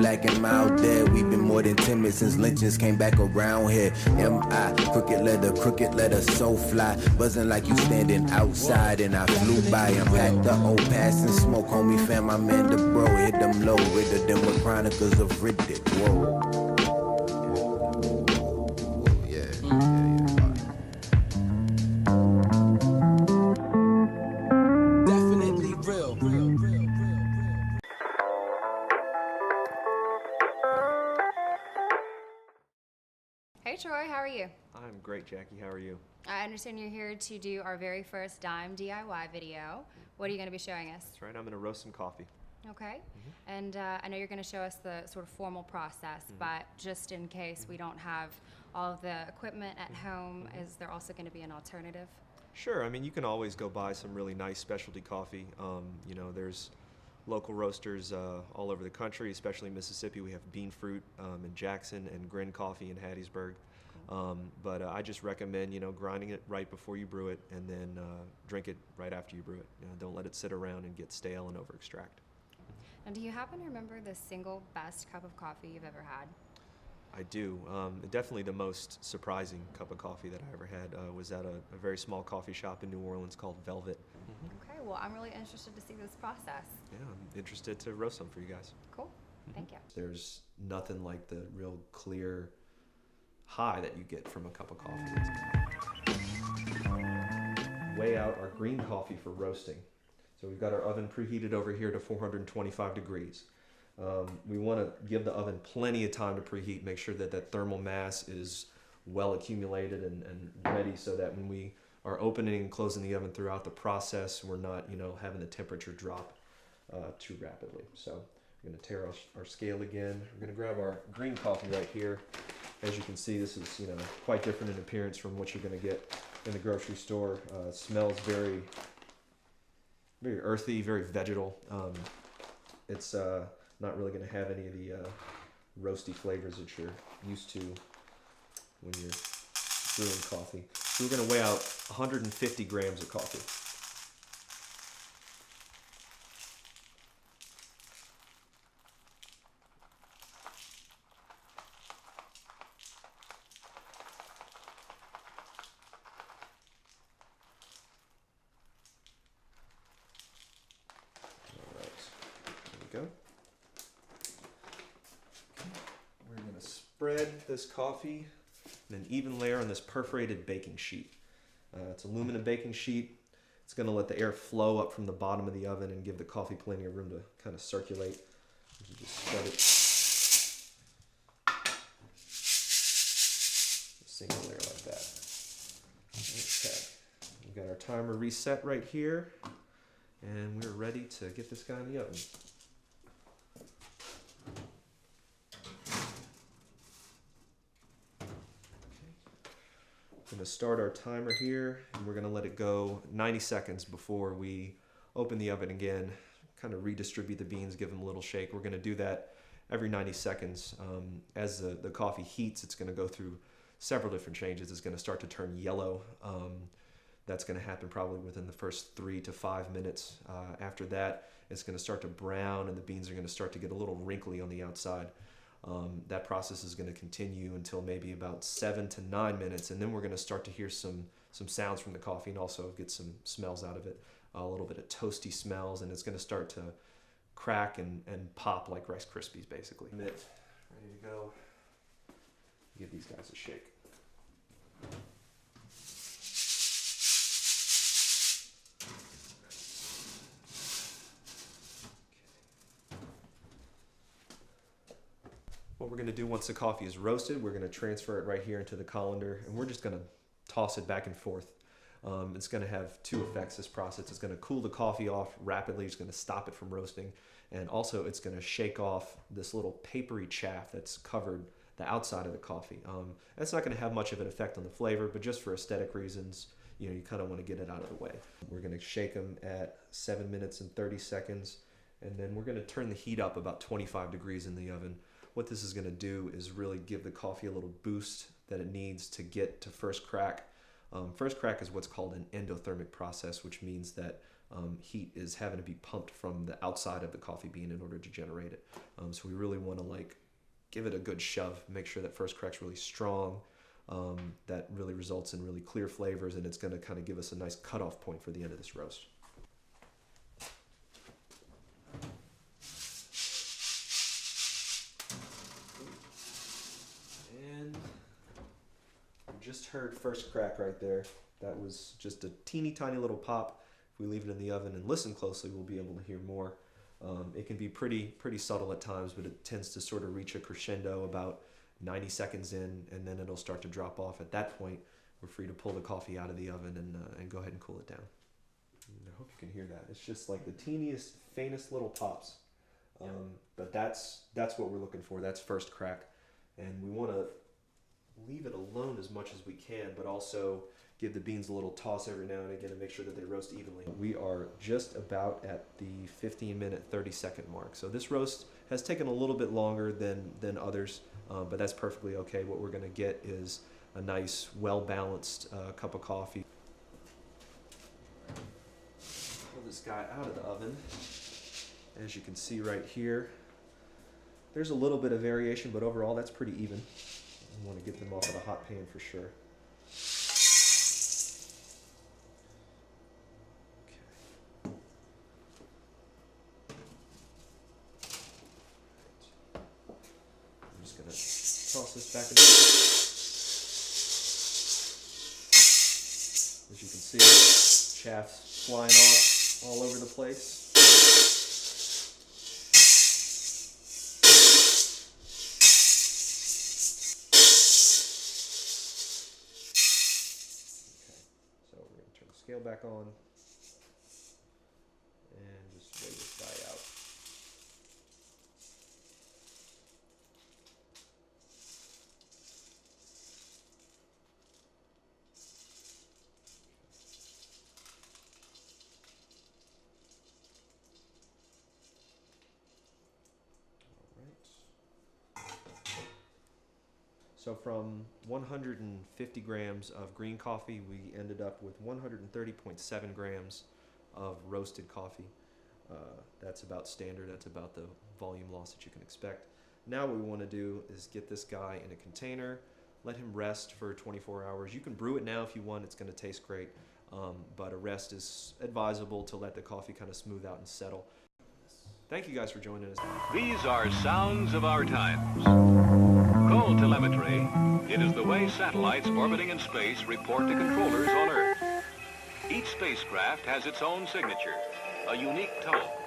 black and mild dead. We've been more than timid since lynchings came back around here. M.I. crooked letter, so fly. Buzzing like you standing outside and I flew by and packed the old pass and smoke. Homie fam, my man the bro, hit them low. Rid them with chronicles of Riddick. Whoa. Hey Troy, how are you? I'm great, Jackie. How are you? I understand you're here to do our very first Dime DIY video. What are you going to be showing us? That's right. I'm going to roast some coffee. Okay. And I know you're going to show us the sort of formal process, but just in case we don't have all of the equipment at home, is there also going to be an alternative? Sure. I mean, you can always go buy some really nice specialty coffee. You know, there's local roasters all over the country, especially Mississippi. We have Bean Fruit in Jackson and Grin Coffee in Hattiesburg. But I just recommend, you know, grinding it right before you brew it and then drink it right after you brew it. You know, don't let it sit around and get stale and over-extract. And do you happen to remember the single best cup of coffee you've ever had? I do. Definitely the most surprising cup of coffee that I ever had was at a very small coffee shop in New Orleans called Velvet. Okay, well, I'm really interested to see this process. Yeah, I'm interested to roast some for you guys. Cool. Thank you. There's nothing like the real clear high that you get from a cup of coffee. Weigh out our green coffee for roasting. So we've got our oven preheated over here to 425 degrees. We want to give the oven plenty of time to preheat, make sure that that thermal mass is well accumulated and ready so that when we are opening and closing the oven throughout the process, we're not, you know, having the temperature drop too rapidly. So we're going to tear our scale again. We're going to grab our green coffee right here. As you can see, this is, you know, quite different in appearance from what you're going to get in the grocery store. It smells very, very earthy, very vegetal. It's not really going to have any of the roasty flavors that you're used to when you're brewing coffee. So we're going to weigh out 150 grams of coffee. Go. We're going to spread this coffee in an even layer on this perforated baking sheet. It's aluminum baking sheet. It's going to let the air flow up from the bottom of the oven and give the coffee plenty of room to kind of circulate. You just spread it. A single layer like that. Okay. We've got our timer reset right here, and we're ready to get this guy in the oven. We're going to start our timer here, and we're going to let it go 90 seconds before we open the oven again, kind of redistribute the beans, give them a little shake. We're going to do that every 90 seconds. As the coffee heats, it's going to go through several different changes. It's going to start to turn yellow. That's going to happen probably within the first 3 to 5 minutes. After that, it's going to start to brown, and the beans are going to start to get a little wrinkly on the outside. That process is going to continue until maybe about 7 to 9 minutes, and then we're going to start to hear some sounds from the coffee and also get some smells out of it, a little bit of toasty smells, and it's going to start to crack and pop like Rice Krispies, basically. Ready to go. Give these guys a shake. What we're going to do once the coffee is roasted, we're going to transfer it right here into the colander, and we're just going to toss it back and forth. It's going to have two effects, this process. It's going to cool the coffee off rapidly. It's going to stop it from roasting, and also it's going to shake off this little papery chaff that's covered the outside of the coffee. That's not going to have much of an effect on the flavor, but just for aesthetic reasons, you know, you kind of want to get it out of the way. We're going to shake them at 7 minutes and 30 seconds, and then we're going to turn the heat up about 25 degrees in the oven. What this is going to do is really give the coffee a little boost that it needs to get to first crack. First crack is what's called an endothermic process, which means that heat is having to be pumped from the outside of the coffee bean in order to generate it. So we really want to like give it a good shove, make sure that first crack's really strong. That really results in really clear flavors, and it's going to kind of give us a nice cutoff point for the end of this roast. And we just heard first crack right there. That was just a teeny tiny little pop. If we leave it in the oven and listen closely, we'll be able to hear more. It can be pretty subtle at times, but it tends to sort of reach a crescendo about 90 seconds in, and then it'll start to drop off. At that point, we're free to pull the coffee out of the oven and go ahead and cool it down. And I hope you can hear that. It's just like the teeniest, faintest little pops. But that's what we're looking for. That's first crack. And we want to leave it alone as much as we can, but also give the beans a little toss every now and again to make sure that they roast evenly. We are just about at the 15-minute, 30-second mark. So this roast has taken a little bit longer than others, but that's perfectly okay. What we're going to get is a nice, well-balanced cup of coffee. Pull this guy out of the oven. As you can see right here, there's a little bit of variation, but overall that's pretty even. I want to get them off of the hot pan for sure. Toss this back in. As you can see, chaff's flying off all over the place. Okay, so we're going to turn the scale back on and just weigh this guy out. So from 150 grams of green coffee, we ended up with 130.7 grams of roasted coffee. That's about standard. That's about the volume loss that you can expect. Now what we want to do is get this guy in a container, let him rest for 24 hours. You can brew it now if you want. It's going to taste great, but a rest is advisable to let the coffee kind of smooth out and settle. Thank you guys for joining us. These are sounds of our times. Called telemetry, it is the way satellites orbiting in space report to controllers on Earth. Each spacecraft has its own signature, a unique tone.